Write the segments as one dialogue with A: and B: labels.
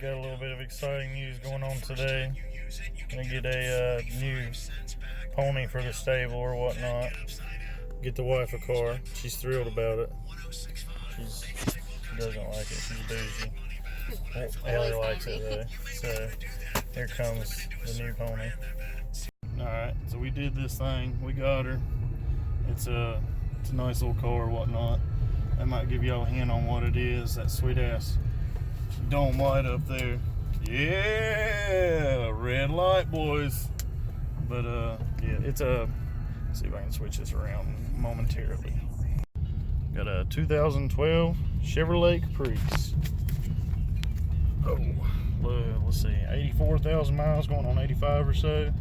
A: Got a little bit of exciting news going on today. Gonna get a new pony for the stable or whatnot. Get the wife a car. She's thrilled about it. She doesn't like it. She's bougie. Well, Ellie likes it though. So here comes the new pony. Alright, so we did this thing. We got her. It's a nice little car or whatnot. I might give y'all a hint on what it is. That sweet ass dome light up there. Yeah, red light, boys. But yeah, it's a. Let's see if I can switch this around momentarily. Got a 2012 Chevrolet Caprice. Oh, let's see, 84,000 miles, going on 85 or so.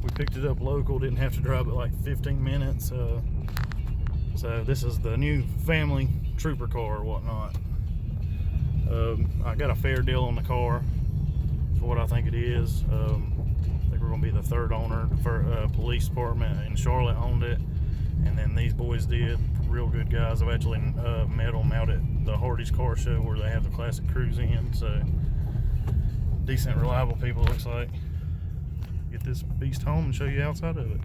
A: We picked it up local, didn't have to drive it like 15 minutes. So this is the new family trooper car or whatnot. I got a fair deal on the car for what I think it is. I think we're going to be the third owner. For police department in Charlotte owned it, and then these boys did. Real good guys. I've actually met them out at the Hardy's car show where they have the classic cruise in. So decent, reliable people, looks like. Get this beast home and show you outside of it.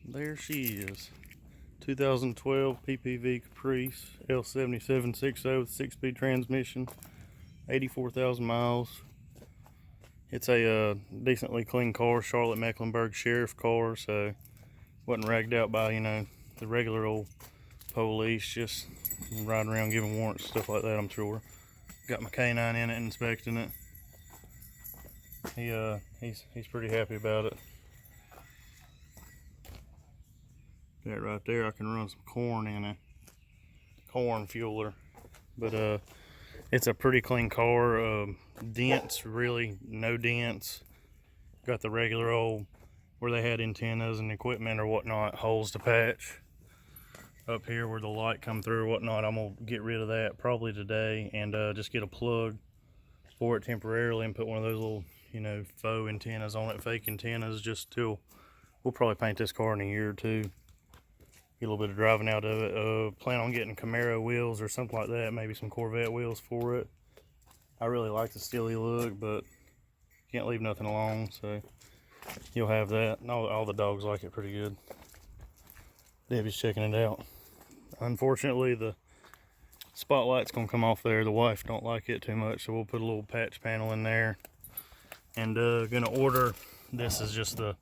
A: There she is. 2012 PPV Caprice L7760 with 6-speed transmission, 84,000 miles. It's a decently clean car, Charlotte Mecklenburg Sheriff car, so wasn't ragged out by, you know, the regular old police, just riding around giving warrants, stuff like that, I'm sure. Got my canine in it, inspecting it. He's pretty happy about it. That right there, I can run some corn in it, corn fueler. But it's a pretty clean car. Dents, really no dents. Got the regular old where they had antennas and equipment or whatnot, holes to patch. Up here where the light come through or whatnot, I'm gonna get rid of that probably today and just get a plug for it temporarily and put one of those little, you know, faux antennas on it, fake antennas, just till we'll probably paint this car in a year or two. Get a little bit of driving out of it. Plan on getting Camaro wheels or something like that, maybe some Corvette wheels for it. I really like the steely look, but can't leave nothing alone, so you'll have that. And all the dogs like it pretty good. Debbie's checking it out. Unfortunately, the spotlight's gonna come off there. The wife don't like it too much, so we'll put a little patch panel in there. And gonna order, this is just the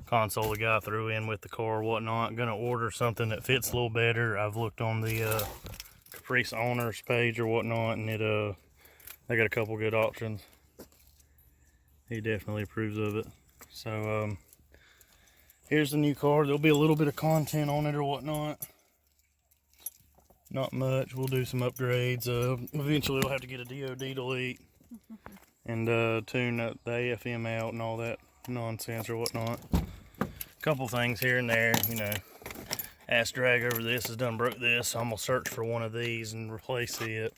A: console the guy threw in with the car or whatnot. Gonna order something that fits a little better. I've looked on the Caprice owners page or whatnot, and they got a couple good options. He definitely approves of it. So here's the new car. There'll be a little bit of content on it or whatnot. Not much. We'll do some upgrades. Eventually we'll have to get a DOD delete and tune the AFM out and all that nonsense or whatnot. Couple things here and there, you know. Ass drag over this has done broke this, so I'm gonna search for one of these and replace it.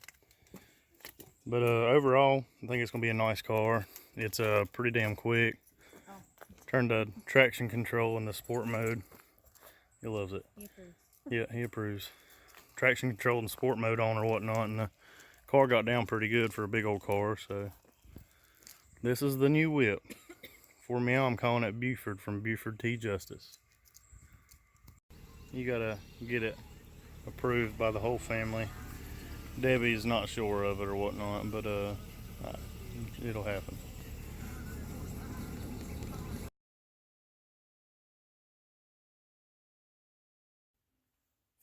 A: But overall, I think it's gonna be a nice car. It's pretty damn quick. Turned the traction control in the sport mode. He loves it.
B: He approves.
A: Yeah, he approves. Traction control in sport mode on or whatnot, and the car got down pretty good for a big old car. So this is the new whip. For me, I'm calling it Buford from Buford T. Justice. You gotta get it approved by the whole family. Debbie's not sure of it or whatnot, but it'll happen.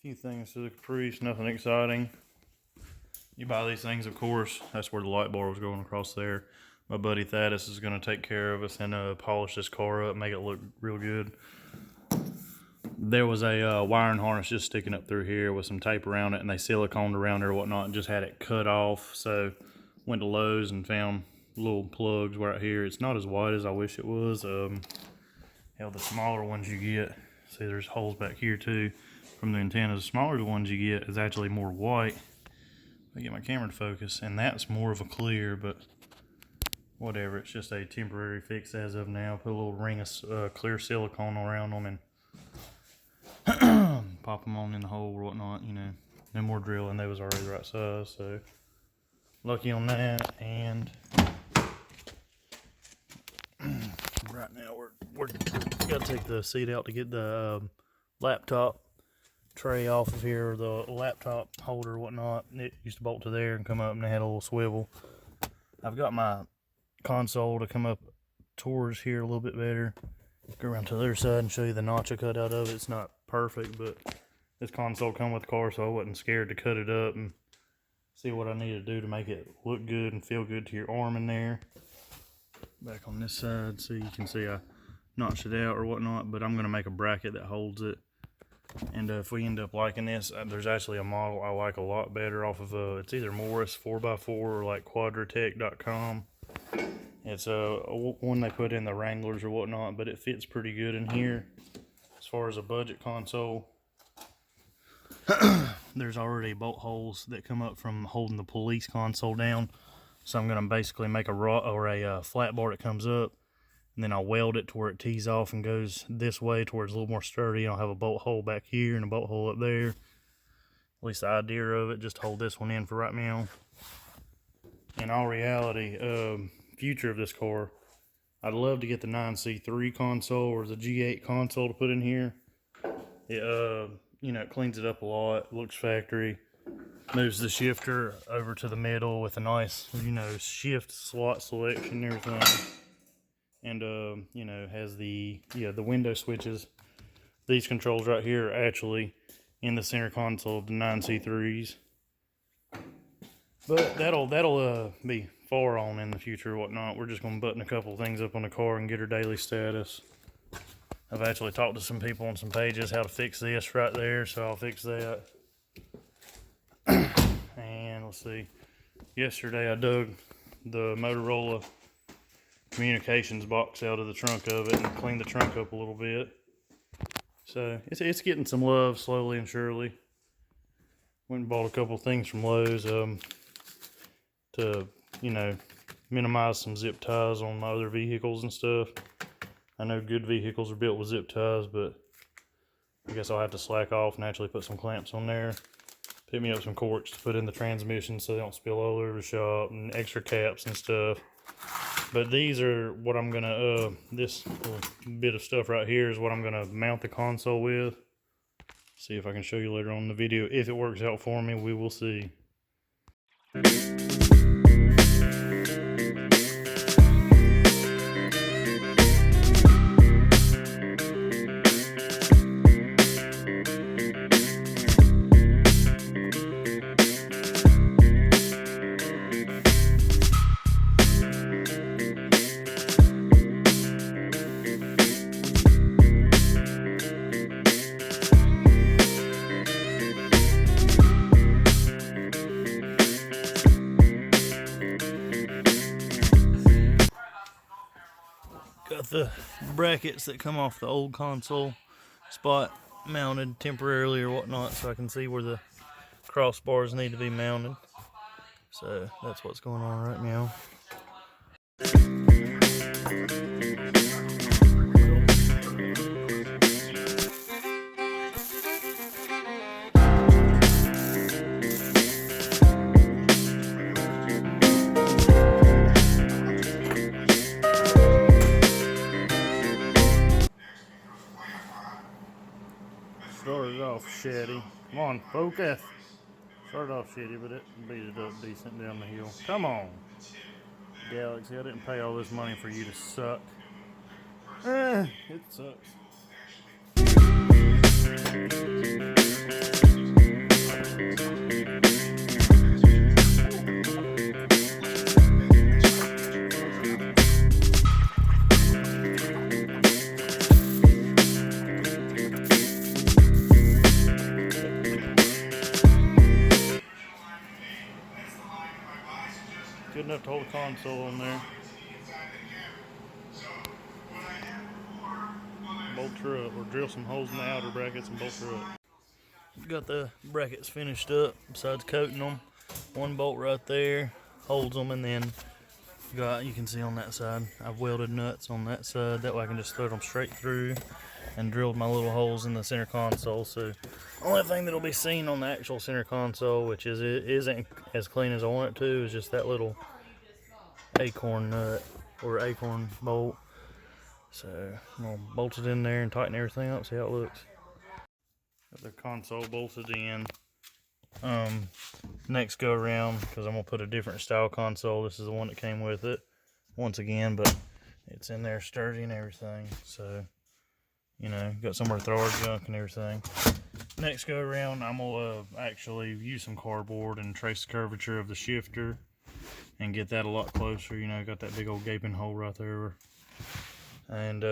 A: Few things to the Caprice, nothing exciting. You buy these things, of course. That's where the light bar was going across there. My buddy Thaddeus is going to take care of us and polish this car up, make it look real good. There was a wiring harness just sticking up through here with some tape around it, and they siliconed around it or whatnot and just had it cut off. So went to Lowe's and found little plugs right here. It's not as wide as I wish it was. Hell, the smaller ones you get, see there's holes back here too from the antennas. The smaller the ones you get is actually more white. I get my camera to focus, and that's more of a clear, but whatever, it's just a temporary fix as of now. Put a little ring of clear silicone around them and pop them on in the hole or whatnot, you know. No more drilling, they was already the right size, so lucky on that. And right now we're gotta take the seat out to get the laptop tray off of here, the laptop holder or whatnot. It used to bolt to there and come up, and they had a little swivel. I've got my console to come up towards here a little bit better. Go around to the other side and show you the notch I cut out of it. It's not perfect, but this console come with the car, so I wasn't scared to cut it up and see what I need to do to make it look good and feel good to your arm in there. Back on this side, so you can see I notched it out or whatnot, but I'm going to make a bracket that holds it. And if we end up liking this, there's actually a model I like a lot better off of it's either Morris 4x4 or like quadratech.com. It's one they put in the Wranglers or whatnot, but it fits pretty good in here as far as a budget console. There's already bolt holes that come up from holding the police console down, so I'm going to basically make a flat bar that comes up, and then I'll weld it to where it tees off and goes this way towards a little more sturdy. I'll have a bolt hole back here and a bolt hole up there. At least the idea of it, just hold this one in for right now. In all reality, future of this car, I'd love to get the 9C3 console or the G8 console to put in here. It it cleans it up a lot, looks factory, moves the shifter over to the middle with a nice, shift slot selection and everything. And, has the window switches. These controls right here are actually in the center console of the 9C3s. But that'll be far on in the future or whatnot. We're just going to button a couple things up on the car and get her daily status. I've actually talked to some people on some pages how to fix this right there, so I'll fix that. And let's see. Yesterday I dug the Motorola communications box out of the trunk of it and cleaned the trunk up a little bit. So it's getting some love slowly and surely. Went and bought a couple things from Lowe's to minimize some zip ties on my other vehicles and stuff. I know good vehicles are built with zip ties, but I guess I'll have to slack off and actually put some clamps on there. Pick me up some corks to put in the transmission so they don't spill all over the shop, and extra caps and stuff. But these are what I'm gonna, this little bit of stuff right here is what I'm gonna mount the console with. See if I can show you later on in the video. If it works out for me, we will see. Got the brackets that come off the old console spot mounted temporarily or whatnot, so I can see where the crossbars need to be mounted. So that's what's going on right now. Started off shitty. Come on, focus. Started off shitty, but it beat it up decent down the hill. Come on, Galaxy. I didn't pay all this money for you to suck. It sucks. Good enough to hold a console on there. Bolt her up, or drill some holes in the outer brackets and bolt her up. Got the brackets finished up, besides coating them. One bolt right there holds them, and then you can see on that side, I've welded nuts on that side. That way I can just throw them straight through. and drilled my little holes in the center console. So only thing that'll be seen on the actual center console, which is it isn't as clean as I want it to, is just that little acorn nut or acorn bolt. So I'm gonna bolt it in there and tighten everything up, see how it looks. Got the console bolted in. Next go around, because I'm gonna put a different style console. This is the one that came with it once again, but it's in there sturdy and everything. So, you know, got somewhere to throw our junk and everything. Next go around, I'm gonna actually use some cardboard and trace the curvature of the shifter and get that a lot closer. You know, got that big old gaping hole right there. And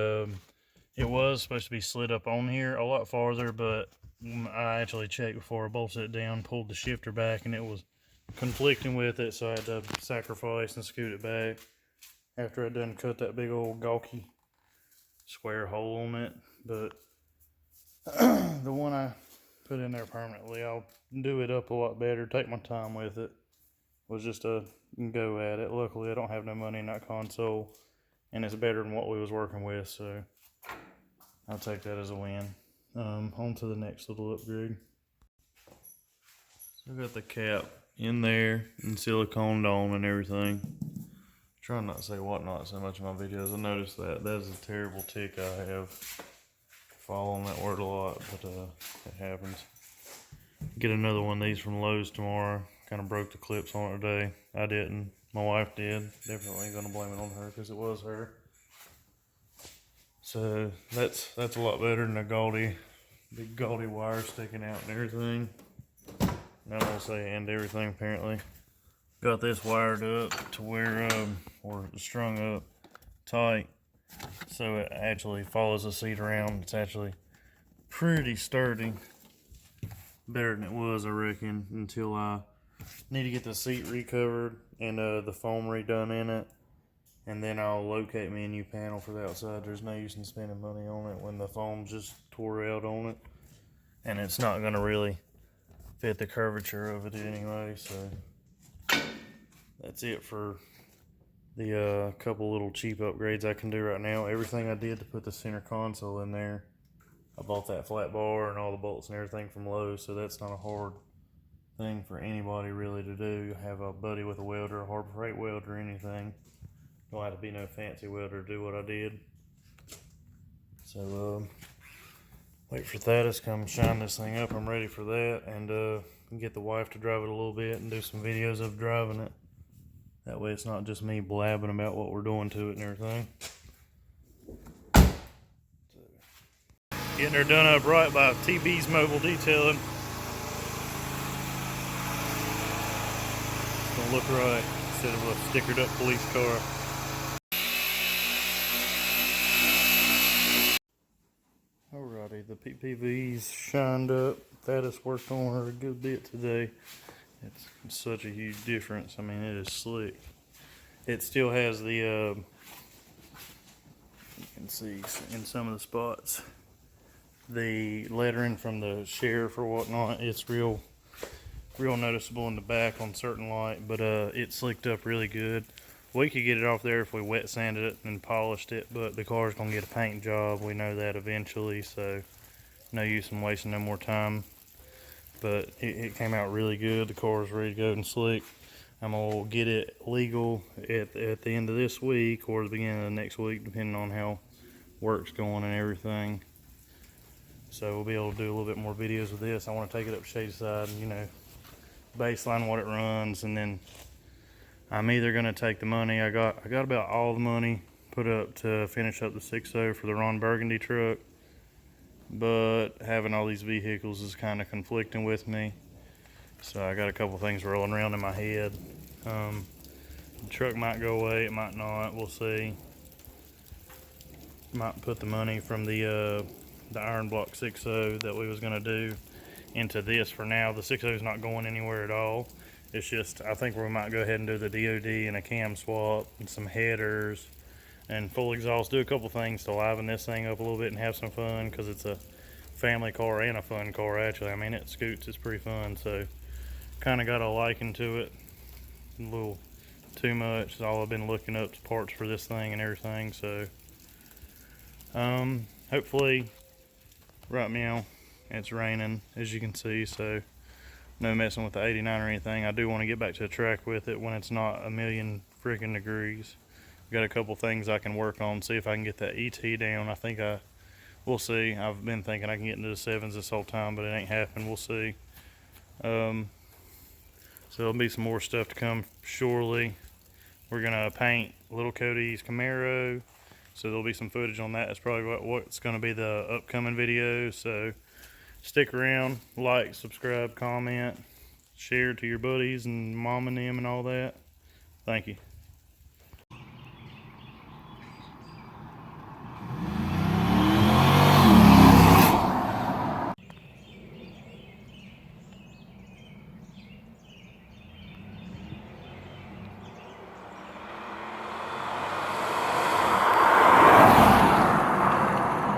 A: it was supposed to be slid up on here a lot farther, but I actually checked before I bolted it down, pulled the shifter back, and it was conflicting with it, so I had to sacrifice and scoot it back after I done cut that big old gawky square hole on it. But the one I put in there permanently, I'll do it up a lot better, take my time with it. Was just a go at it. Luckily I don't have no money in that console, and it's better than what we was working with, so I'll take that as a win. On to the next little upgrade. So I got the cap in there and siliconed on and everything. Trying not to say whatnot so much in my videos. I noticed that is a terrible tick I have. Following that word a lot, but it happens. Get another one of these from Lowe's tomorrow. Kind of broke the clips on it today. I didn't. My wife did. Definitely gonna blame it on her because it was her. So that's a lot better than a big gaudy wire sticking out and everything. And I'm gonna say and everything apparently. Got this wired up to where or strung up tight, so it actually follows the seat around. It's actually pretty sturdy, better than it was, I reckon, until I need to get the seat recovered and the foam redone in it. And then I'll locate me a new panel for the outside. There's no use in spending money on it when the foam just tore out on it. And it's not going to really fit the curvature of it anyway. So that's it for the couple little cheap upgrades I can do right now. Everything I did to put the center console in there, I bought that flat bar and all the bolts and everything from Lowe's. So that's not a hard thing for anybody really to do. You have a buddy with a welder, a Harbor Freight welder, or anything. Don't have to be no fancy welder to do what I did. So wait for Thaddeus to come shine this thing up. I'm ready for that, and get the wife to drive it a little bit and do some videos of driving it. That way it's not just me blabbing about what we're doing to it and everything. So, getting her done up right by TB's Mobile Detailing. It's gonna look right instead of a stickered up police car. Alrighty, the PPV's shined up. Thaddeus worked on her a good bit today. It's such a huge difference. I mean, it is slick. It still has the, you can see in some of the spots, the lettering from the sheriff or whatnot. It's real noticeable in the back on certain light, but it slicked up really good. We could get it off there if we wet sanded it and polished it, but the car's gonna get a paint job. We know that eventually, so no use in wasting no more time. But it came out really good. The car's ready to go and slick. I'm gonna get it legal at the end of this week or the beginning of the next week, depending on how work's going and everything. So we'll be able to do a little bit more videos with this. I want to take it up Shadyside and, you know, baseline what it runs, and then I'm either gonna take the money I got about all the money put up to finish up the 6.0 for the Ron Burgundy truck, but having all these vehicles is kind of conflicting with me, so I got a couple things rolling around in my head. The truck might go away, it might not, we'll see. Might put the money from the iron block 6.0 that we was gonna do into this for now. The 6.0 is not going anywhere at all. It's just, I think we might go ahead and do the DOD and a cam swap and some headers and full exhaust. Do a couple things to liven this thing up a little bit and have some fun, because it's a family car and a fun car actually. I mean, it scoots, it's pretty fun, so kind of got a liking to it. A little too much is all I've been looking up parts for this thing and everything, so hopefully right now it's raining, as you can see, so no messing with the 89 or anything. I do want to get back to the track with it when it's not a million freaking degrees. Got a couple things I can work on, see if I can get that ET down. I think we'll see. I've been thinking I can get into the 7s this whole time, but it ain't happened. We'll see. So there'll be some more stuff to come shortly. We're gonna paint little Cody's Camaro, so there'll be some footage on that. That's probably what's gonna be the upcoming video. So stick around, like, subscribe, comment, share to your buddies and mom and them and all that. Thank you.